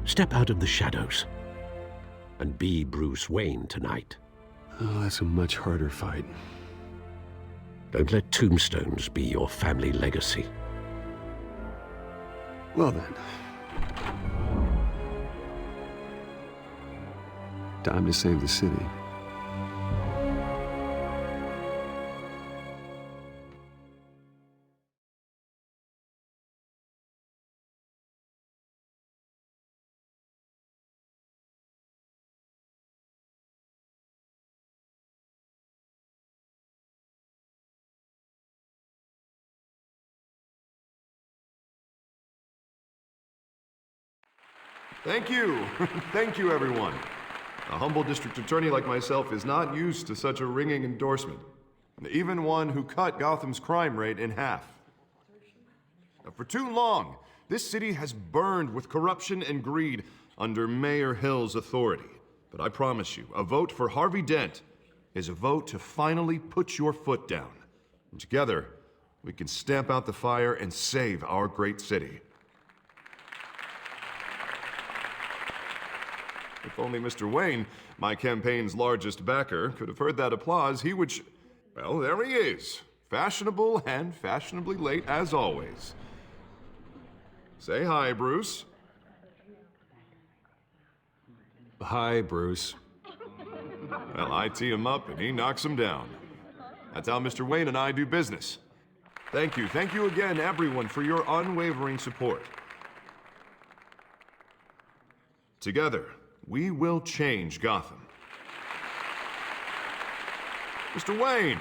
Step out of the shadows and be Bruce Wayne tonight. Oh, that's a much harder fight. Don't let tombstones be your family legacy. Well then. Time to save the city. Thank you. Thank you, everyone. A humble district attorney like myself is not used to such a ringing endorsement. Even one who cut Gotham's crime rate in half. For too long, this city has burned with corruption and greed under Mayor Hill's authority. But I promise you, a vote for Harvey Dent is a vote to finally put your foot down. And together, we can stamp out the fire and save our great city. If only Mr. Wayne, my campaign's largest backer, could have heard that applause, he would well, there he is. Fashionable and fashionably late as always. Say hi, Bruce. Hi, Bruce. Well, I tee him up and he knocks him down. That's how Mr. Wayne and I do business. Thank you again, everyone, for your unwavering support. Together, we will change Gotham. Mr. Wayne,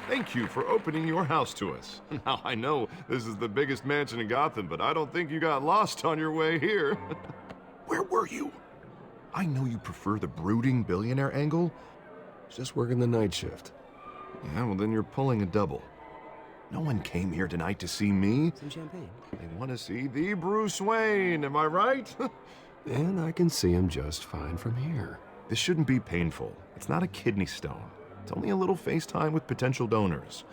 thank you for opening your house to us. Now, I know this is the biggest mansion in Gotham, but I don't think you got lost on your way here. Where were you? I know you prefer the brooding billionaire angle. Just working the night shift. Yeah, well, then you're pulling a double. No one came here tonight to see me. Some champagne. They want to see the Bruce Wayne, am I right? And I can see him just fine from here. This shouldn't be painful. It's not a kidney stone. It's only a little FaceTime with potential donors.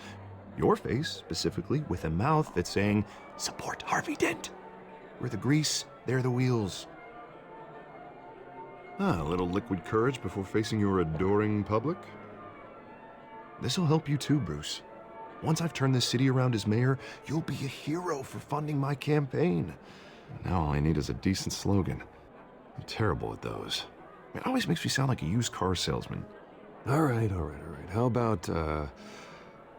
Your face, specifically, with a mouth that's saying, support Harvey Dent. We're the grease, they're the wheels. A little liquid courage before facing your adoring public. This'll help you too, Bruce. Once I've turned this city around as mayor, you'll be a hero for funding my campaign. Now all I need is a decent slogan. I'm terrible at those. It always makes me sound like a used car salesman. All right. How about,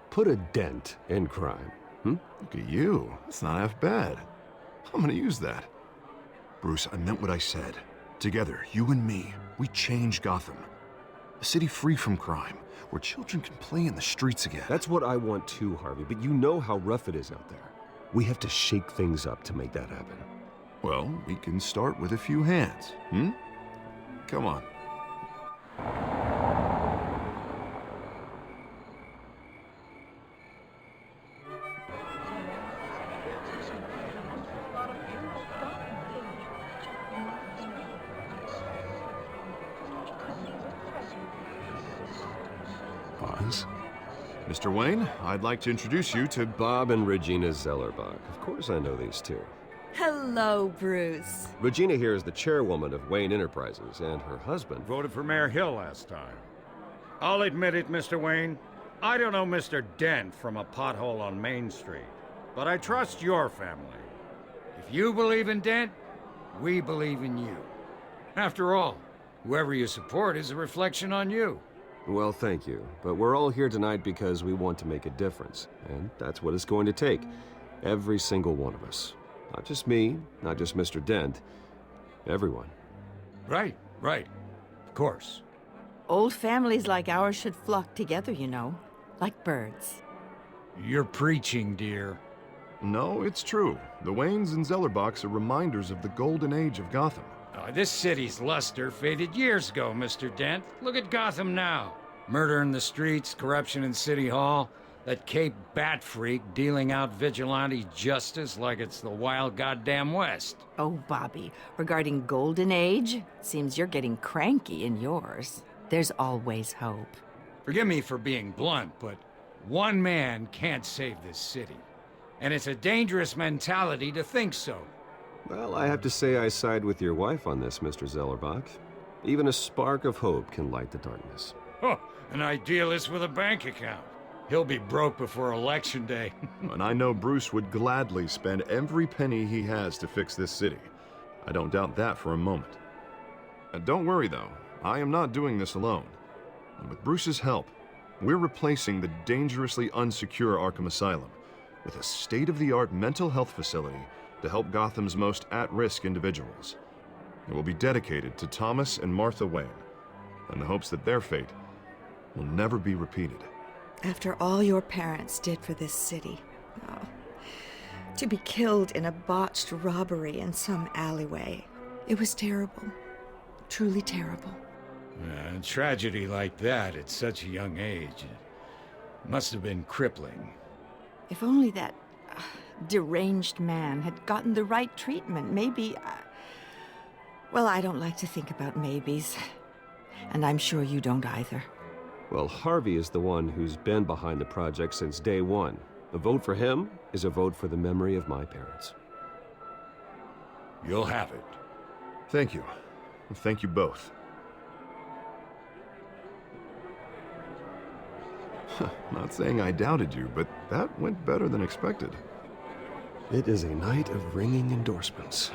put a dent in crime, Look at you. That's not half bad. I'm gonna use that. Bruce, I meant what I said. Together, you and me, we change Gotham. A city free from crime, where children can play in the streets again. That's what I want too, Harvey, but you know how rough it is out there. We have to shake things up to make that happen. Well, we can start with a few hands, Come on. Pause. Mr. Wayne, I'd like to introduce you to Bob and Regina Zellerbach. Of course I know these two. Hello, Bruce. Regina here is the chairwoman of Wayne Enterprises, and her husband... Voted for Mayor Hill last time. I'll admit it, Mr. Wayne. I don't know Mr. Dent from a pothole on Main Street, but I trust your family. If you believe in Dent, we believe in you. After all, whoever you support is a reflection on you. Well, thank you. But we're all here tonight because we want to make a difference. And that's what it's going to take. Every single one of us. Not just me, not just Mr. Dent. Everyone. Right. Of course. Old families like ours should flock together, you know, like birds. You're preaching, dear. No, it's true. The Waynes and Zellerbachs are reminders of the golden age of Gotham. This city's luster faded years ago, Mr. Dent. Look at Gotham now. Murder in the streets, corruption in City Hall, that Cape Bat freak dealing out vigilante justice like it's the wild goddamn West. Oh, Bobby, regarding Golden Age, seems you're getting cranky in yours. There's always hope. Forgive me for being blunt, but one man can't save this city. And it's a dangerous mentality to think so. Well, I have to say I side with your wife on this, Mr. Zellerbach. Even a spark of hope can light the darkness. Oh, an idealist with a bank account. He'll be broke before Election Day. And I know Bruce would gladly spend every penny he has to fix this city. I don't doubt that for a moment. And don't worry, though. I am not doing this alone. And with Bruce's help, we're replacing the dangerously unsecure Arkham Asylum with a state-of-the-art mental health facility to help Gotham's most at-risk individuals. It will be dedicated to Thomas and Martha Wayne, in the hopes that their fate will never be repeated. After all your parents did for this city, oh, to be killed in a botched robbery in some alleyway, it was terrible. Truly terrible. A tragedy like that at such a young age must have been crippling. If only that deranged man had gotten the right treatment, maybe... Well, I don't like to think about maybes. And I'm sure you don't either. Well, Harvey is the one who's been behind the project since day one. A vote for him is a vote for the memory of my parents. You'll have it. Thank you. Thank you both. Not saying I doubted you, but that went better than expected. It is a night of ringing endorsements.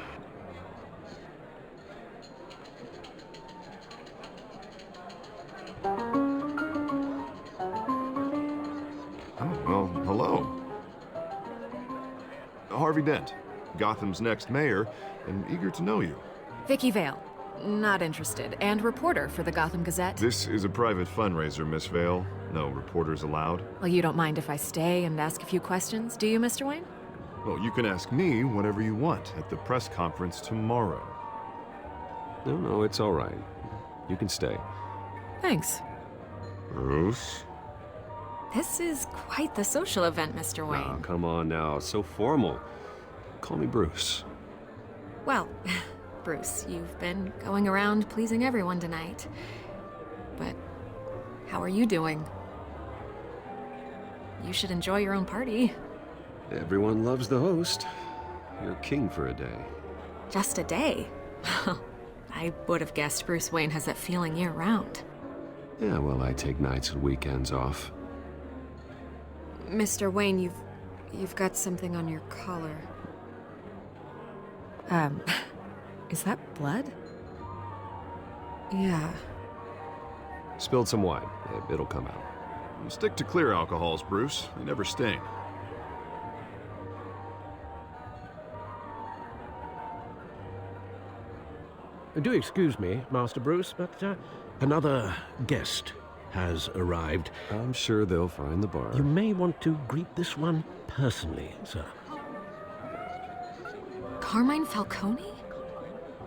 Well, hello. Harvey Dent, Gotham's next mayor, and eager to know you. Vicky Vale. Not interested. And reporter for the Gotham Gazette. This is a private fundraiser, Miss Vale. No reporters allowed. Well, you don't mind if I stay and ask a few questions, do you, Mr. Wayne? Well, you can ask me whatever you want at the press conference tomorrow. No, it's all right. You can stay. Thanks. Bruce? This is quite the social event, Mr. Wayne. Oh, come on now. So formal. Call me Bruce. Well, Bruce, you've been going around pleasing everyone tonight. But how are you doing? You should enjoy your own party. Everyone loves the host. You're king for a day. Just a day? I would have guessed Bruce Wayne has that feeling year-round. Yeah, well, I take nights and weekends off. Mr. Wayne, you've got something on your collar. Is that blood? Yeah. Spilled some wine. It'll come out. Stick to clear alcohols, Bruce. They never stain. Do excuse me, Master Bruce, but another guest has arrived. I'm sure they'll find the bar. You may want to greet this one personally, sir. Carmine Falcone?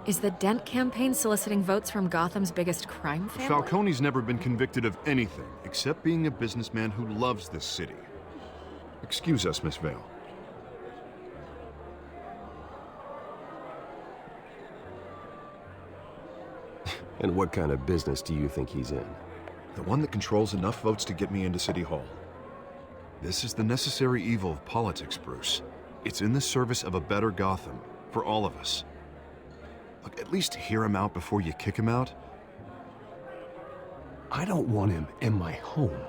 Is the Dent campaign soliciting votes from Gotham's biggest crime family? Falcone's never been convicted of anything except being a businessman who loves this city. Excuse us, Miss Vale. And what kind of business do you think he's in? The one that controls enough votes to get me into City Hall. This is the necessary evil of politics, Bruce. It's in the service of a better Gotham, for all of us. Look, at least hear him out before you kick him out. I don't want him in my home.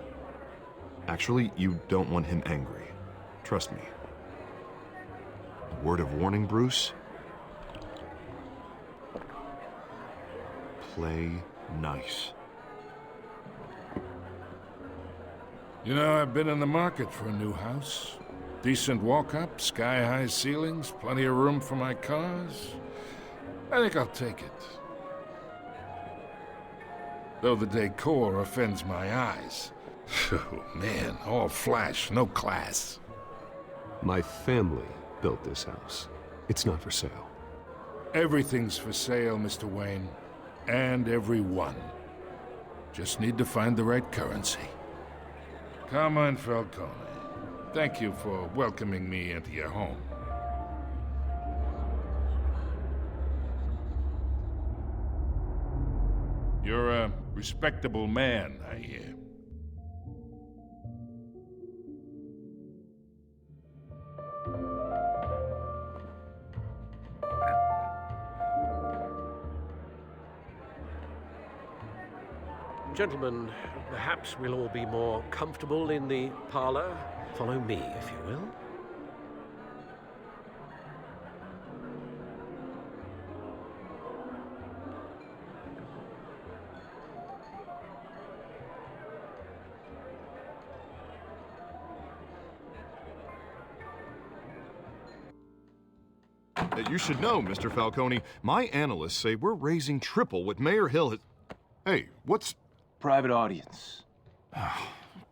Actually, you don't want him angry. Trust me. A word of warning, Bruce. Play nice. You know, I've been in the market for a new house. Decent walk-up, sky-high ceilings, plenty of room for my cars. I think I'll take it. Though the decor offends my eyes. Oh, man, all flash, no class. My family built this house. It's not for sale. Everything's for sale, Mr. Wayne. And everyone. Just need to find the right currency. Carmine Falcone, thank you for welcoming me into your home. You're a respectable man, I hear. Gentlemen, perhaps we'll all be more comfortable in the parlor. Follow me, if you will. You should know, Mr. Falcone, my analysts say we're raising triple what Mayor Hill has... Hey, what's... Private audience.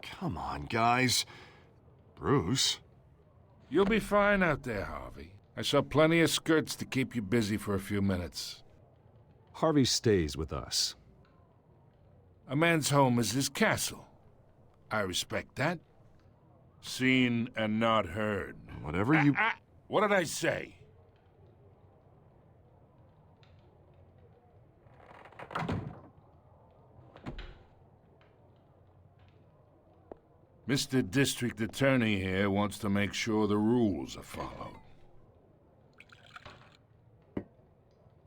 Come on, guys. Bruce? You'll be fine out there, Harvey. I saw plenty of skirts to keep you busy for a few minutes. Harvey stays with us. A man's home is his castle. I respect that. Seen and not heard. Whatever you... What did I say? Mr. District Attorney here wants to make sure the rules are followed.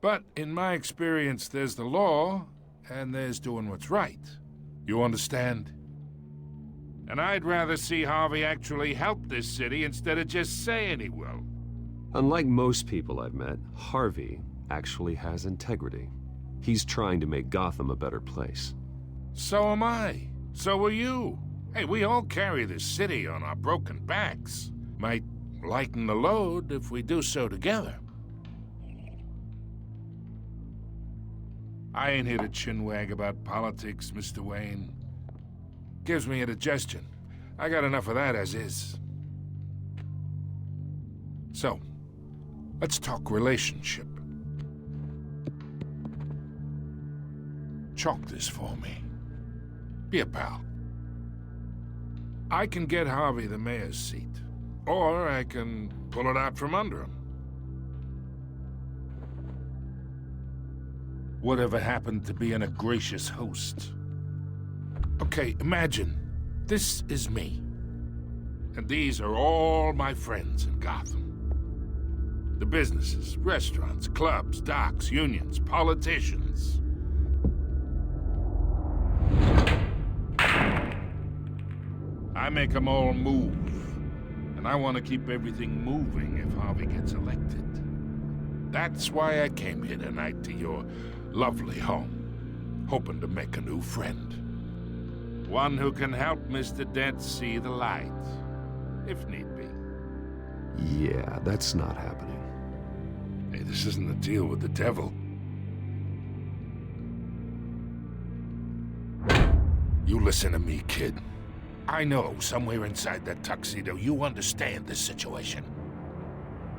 But in my experience, there's the law, and there's doing what's right. You understand? And I'd rather see Harvey actually help this city instead of just saying he will. Unlike most people I've met, Harvey actually has integrity. He's trying to make Gotham a better place. So am I. So are you. Hey, we all carry this city on our broken backs. Might lighten the load if we do so together. I ain't here to chinwag about politics, Mr. Wayne. Gives me indigestion. I got enough of that as is. So, let's talk relationship. Chalk this for me. Be a pal. I can get Harvey the mayor's seat, or I can pull it out from under him. Whatever happened to being a gracious host? Okay, imagine, this is me. And these are all my friends in Gotham. The businesses, restaurants, clubs, docks, unions, politicians. I make them all move. And I want to keep everything moving if Harvey gets elected. That's why I came here tonight to your lovely home, hoping to make a new friend. One who can help Mr. Dent see the light, if need be. Yeah, that's not happening. Hey, this isn't a deal with the devil. You listen to me, kid. I know somewhere inside that tuxedo you understand this situation.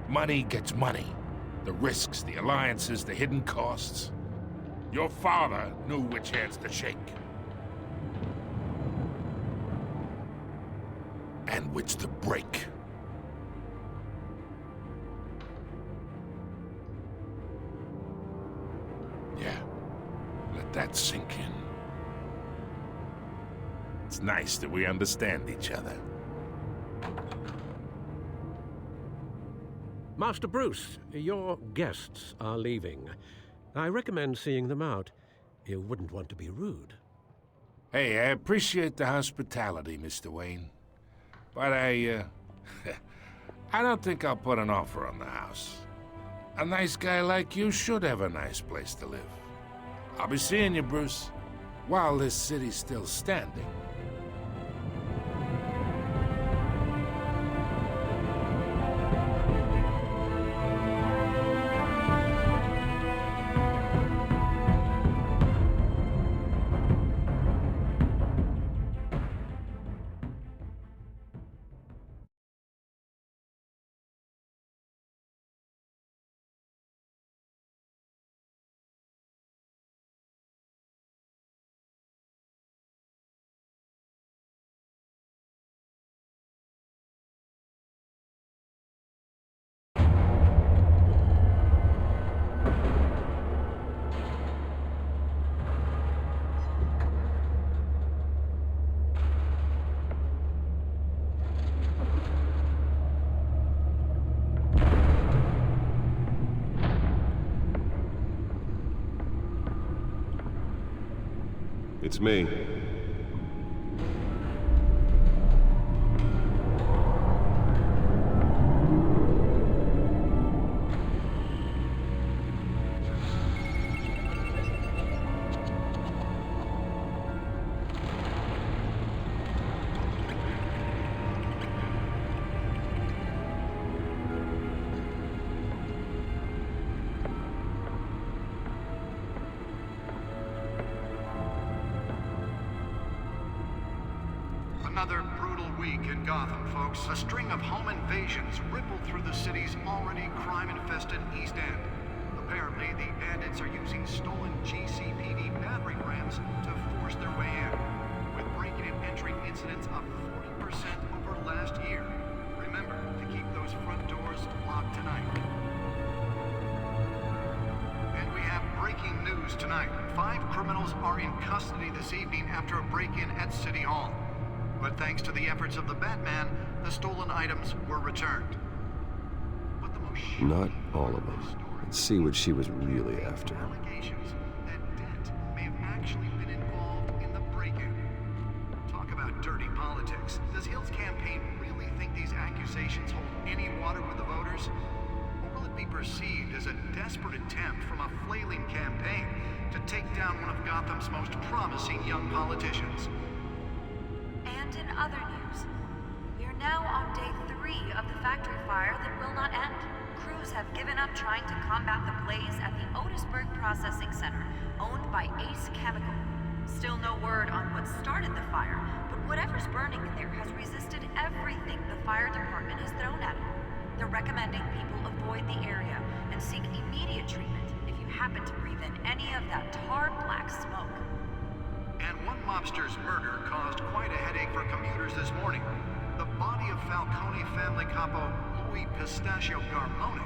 Money gets money. The risks, the alliances, the hidden costs. Your father knew which hands to shake. And which to break. Yeah, let that sink in. It's nice that we understand each other. Master Bruce, your guests are leaving. I recommend seeing them out. You wouldn't want to be rude. Hey, I appreciate the hospitality, Mr. Wayne. But I don't think I'll put an offer on the house. A nice guy like you should have a nice place to live. I'll be seeing you, Bruce, while this city's still standing. It's me. Another brutal week in Gotham, folks. A string of home invasions rippled through the city's already crime-infested East End. Apparently, the bandits are using stolen GCPD battering rams to force their way in, with breaking and entering incidents up 40% over last year. Remember to keep those front doors locked tonight. And we have breaking news tonight. 5 criminals are in custody this evening after a break-in at City Hall. But thanks to the efforts of the Batman, the stolen items were returned. But the most Not all of them. Let's see what she was really after. allegations that Dent may have actually been involved in the break-in. Talk about dirty politics. Does Hill's campaign really think these accusations hold any water with the voters? Or will it be perceived as a desperate attempt from a flailing campaign to take down one of Gotham's most promising young politicians? And in other news, we are now on day 3 of the factory fire that will not end. Crews have given up trying to combat the blaze at the Otisburg Processing Center, owned by Ace Chemical. Still no word on what started the fire, but whatever's burning in there has resisted everything the fire department has thrown at it. They're recommending people avoid the area and seek immediate treatment if you happen to breathe in any of that tar black smoke. And one mobster's murder caused quite a headache for commuters this morning. The body of Falcone family capo Louis Pistachio Garmone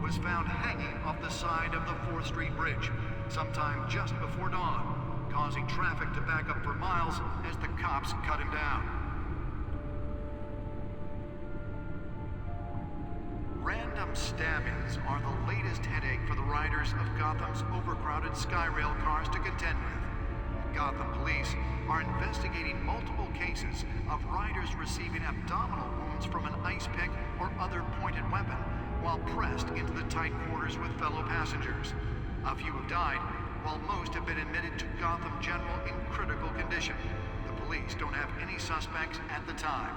was found hanging off the side of the 4th Street Bridge sometime just before dawn, causing traffic to back up for miles as the cops cut him down. Random stabbings are the latest headache for the riders of Gotham's overcrowded Skyrail cars to contend with. Gotham police are investigating multiple cases of riders receiving abdominal wounds from an ice pick or other pointed weapon while pressed into the tight quarters with fellow passengers. A few have died, while most have been admitted to Gotham General in critical condition. The police don't have any suspects at the time.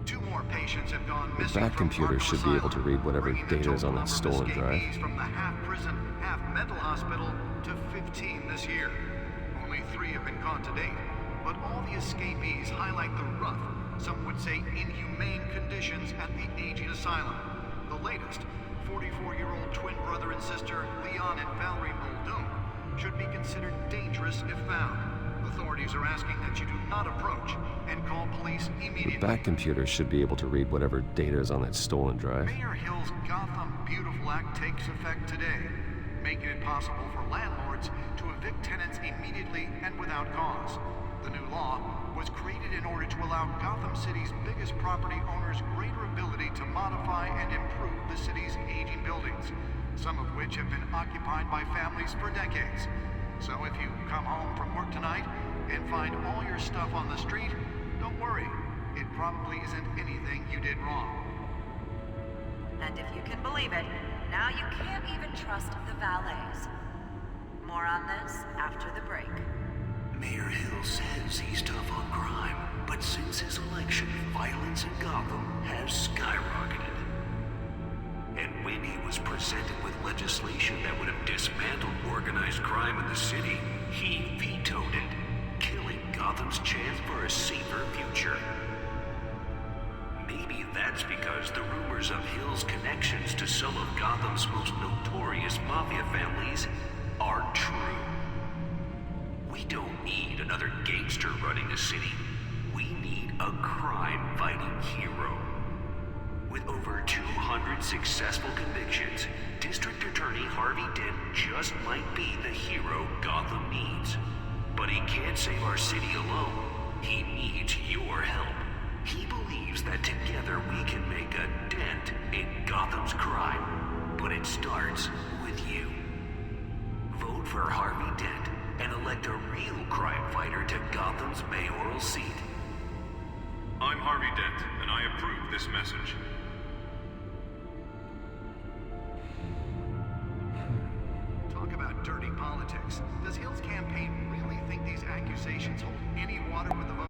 2 more patients have gone missing. That computer should be able to read whatever data is on that stolen drive. From the half-prison, half-mental hospital to 15 this year. Only 3 have been caught to date, but all the escapees highlight the rough, some would say inhumane conditions at the aging asylum. The latest, 44-year-old twin brother and sister Leon and Valerie Muldoon, should be considered dangerous if found. Authorities are asking that you do not approach and call police immediately. That computer should be able to read whatever data is on that stolen drive. Mayor Hill's Gotham Beautiful Act takes effect today, making it possible for landlords to evict tenants immediately and without cause. The new law was created in order to allow Gotham City's biggest property owners greater ability to modify and improve the city's aging buildings, some of which have been occupied by families for decades. So if you come home from work tonight and find all your stuff on the street, don't worry. It probably isn't anything you did wrong. And if you can believe it, now you can't even trust the valets. More on this after the break. Mayor Hill says he's tough on crime, but since his election, violence in Gotham has skyrocketed. And when he was presented with legislation that would have dismantled organized crime in the city, he vetoed it, killing Gotham's chance for a safer future. Maybe that's because the rumors of Hill's connections to some of Gotham's most notorious mafia families are true. We don't need another gangster running the city. We need a crime-fighting hero. With over 200 successful convictions, District Attorney Harvey Dent just might be the hero Gotham needs. But he can't save our city alone. He needs your help. He believes that together we can make a dent in Gotham's crime. But it starts with you. Vote for Harvey Dent and elect a real crime fighter to Gotham's mayoral seat. I'm Harvey Dent, and I approve this message. Talk about dirty politics. Does Hill's campaign really think these accusations hold any water with the voters?